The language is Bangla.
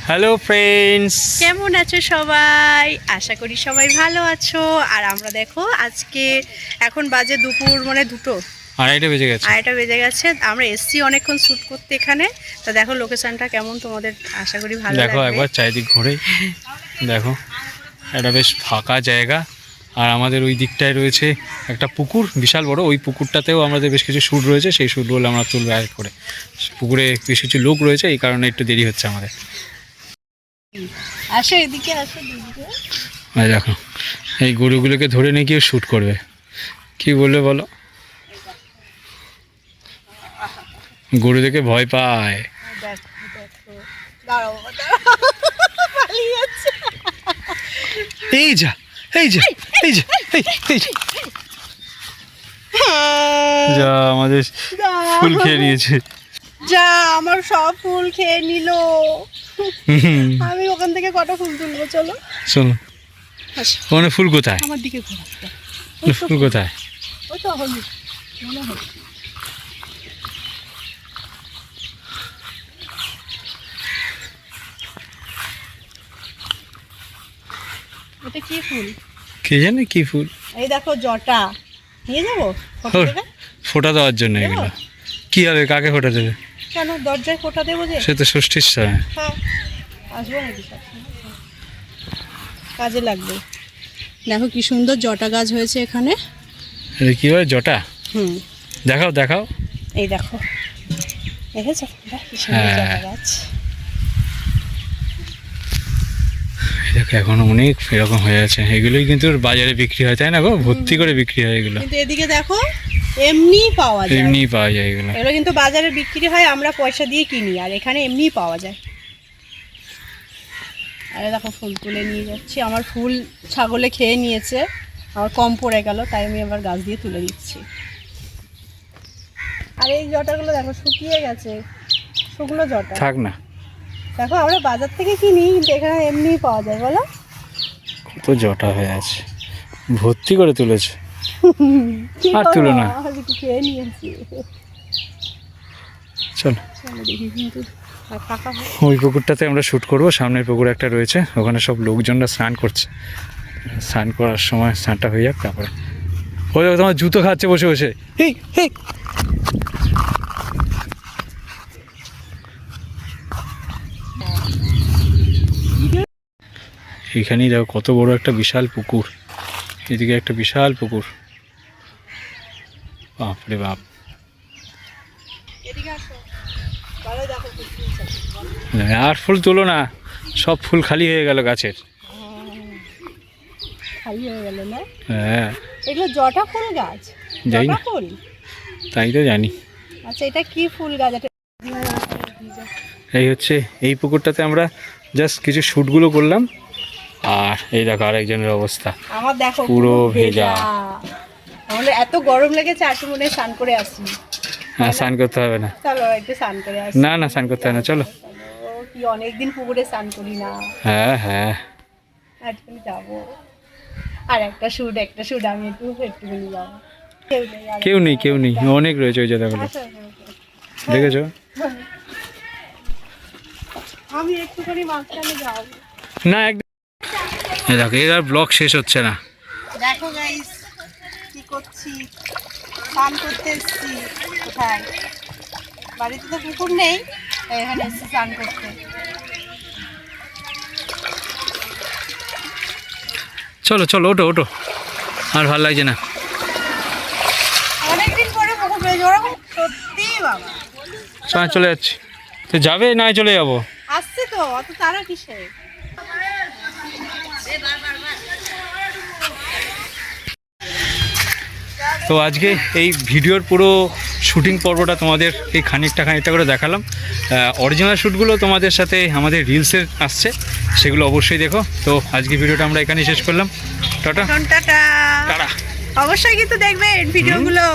হ্যালো ফ্রেন্ডস, কেমন আছো সবাই? আশা করি সবাই ভালো আছো। আর আমরা দেখো আজকে এখন বাজে দুপুর মানে 2টো, আড়াইটা বেজে গেছে। আমরা এসছি অনেকক্ষণ শ্যুট করতে এখানে। তা দেখো লোকেশনটা কেমন, তোমাদের আশা করি ভালো দেখো লাগবে। একবার চারিদিক ঘুরে দেখো, এটা বেশ ফাঁকা জায়গা। আর আমাদের ওই দিকটায় রয়েছে একটা পুকুর, বিশাল বড়। ওই পুকুরটাতেও আমাদের বেশ কিছু শ্যুট রয়েছে, সেই শ্যুটগুলো আমরা তুলবো এক করে। পুকুরে বেশ কিছু লোক রয়েছে, এই কারণে একটু দেরি হচ্ছে আমাদের। আসো এদিকে, আসো দিদিকে। আর দেখো এই গরুগুলোকে ধরে নিয়ে গিয়ে শ্যুট করবে, কি বলবে বলো? গরু দেখে ভয় পায়। দেখো দেখো, দাঁড়াও দাঁড়াও, পালিয়ে যাচ্ছে। এই যা, এই যা, এই যা, এই যা, যা আমাদের ফুল খেয়ে নিয়েছে। যা আমার সব ফুল খেয়ে নিল। আমি ওখান থেকে কটা ফুল তুলবো, চলো। শোনো, আসো, ওখানে ফুল কোথায়? আমার দিকে ঘোরা। ফুল কোথায়? ওই তো হলুদ মনে হয়। এটা কি ফুল? কে জানে কি ফুল। এই দেখো জটা, নিয়ে যাবো ফটো দেবে? ফোঁটা দেওয়ার জন্য এগুলো। কি হবে, কাকে ফোঁটা দেবে? কেন দরজায় ফোঁটা দেবো যে? সে তো ষষ্ঠীর সময়। হ্যাঁ, আসবো নাকি কাজে লাগবে। দেখো কি সুন্দর জটা গাছ হয়েছে এখানে। এটা কি হয়, জটা? হুম, দেখাও দেখাও। এই দেখো, দেখেছো কি সুন্দর জটা গাছ। দেখো এখনো অনেক এরকম হয়ে আছে। এগুলোই কিন্তু বাজারে বিক্রি হয়, তাই না গো? ভর্তি করে বিক্রি হয় এগুলো। কিন্তু এদিকে দেখো এমনি পাওয়া যায়, এমনি পাওয়া যায় এগুলো। এগুলো কিন্তু বাজারে বিক্রি হয়, আমরা পয়সা দিয়ে কিনি, আর এখানে এমনি পাওয়া যায়। আরে দেখো ফুল তুলে নিয়ে যাচ্ছি। আমার ফুল ছাগলে খেয়ে নিয়েছে, আমার কম পড়ে গেল, তাই আমি আবার গাছ দিয়ে তুলে দিচ্ছি। আর এই জটাগুলো দেখো শুকিয়ে গেছে, শুকনো জটা। থাক না, দেখো আমরা বাজার থেকে কিনি, কিন্তু এখানে এমনি পাওয়া যায়, বলো। কত জটা হয়ে আছে, ভর্তি করে তুলেছে। কি আর করবো, তুলো না। আমি কি খেয়ে নিয়েছি। চলো চলো দেখি, কিন্তু ফাঁকা হয়। ওই পুকুরটাতে আমরা শ্যুট করবো। সামনের পুকুর একটা রয়েছে, ওখানে সব লোকজনরা স্নান করছে। স্নান করার সময় স্নানটা হয়ে যাক, তারপরে ওই দেখো তোমার জুতো খাচ্ছে বসে বসে। এই এই এখানেই দেখো কত বড় একটা বিশাল পুকুর। এদিকে একটা বিশাল পুকুর, বাপরে বাপ। এদিকে আসো, ভালো দেখো ফুল ফুটছে। আর ফুল তোলো না, সব ফুল খালি হয়ে গেল গাছের। খালি হয়ে গেল না? হ্যাঁ, এগুলো জটা ফুল গাছ? জানি না, জটা ফুল? তাই তো জানি। আচ্ছা, এটা কি ফুল গাছ? এটা এই হচ্ছে এই পুকুরটাতে আমরা জাস্ট কিছু শ্যুটগুলো করলাম। আর এই দেখো আরেকজনের অবস্থা, আমার দেখো পুরো ভেজা। তাহলে এত গরম লেগেছে, আজকে মনে হয় স্নান করে আসি। হ্যাঁ, স্নান করতে হবে না। চলো একটু স্নান করে আসি। না না, স্নান করতে হবে না, চলো। কি অনেকদিন পুকুরে স্নান করি না, হ্যাঁ হ্যাঁ, আজকে যাবো। আর একটা শুট আমি একটুখানি যাবো। কেউ নেই, কেউ নেই, অনেক রয়েছে ওই জায়গাগুলো, আসো, আসো, আসো। দেখেছো? আমি একটুখানি মাঝখানে যাবো। না একদম। এই দেখো এর আর ব্লগ শেষ হচ্ছে না। দেখো গাইস কি করছি, স্নান করতে এসেছি। কোথায়? বাড়িতে তো পুকুর নেই, তাই এখানে এসেছি স্নান করতে। চলো চলো, ওটো ওটো, আর ভালো লাগছে না। অনেকদিন পরে পুকুর পেয়েছি, ওরকম সত্যি বাবা। চলে যাচ্ছি। তো যাবে না, চলে যাবো? আসছে তো, অত তারা কিসে? তো আজকে এই ভিডিওর পুরো শুটিং পর্বটা তোমাদের এই খানিকটা করে দেখালাম। অরিজিনাল শ্যুটগুলো তোমাদের সাথে আমাদের রিলসে আসছে, সেগুলো অবশ্যই দেখো। তো আজকে ভিডিওটা আমরা এখানেই শেষ করলাম। Tata tata. টাটা। অবশ্যই কিন্তু দেখবেন ভিডিওগুলো।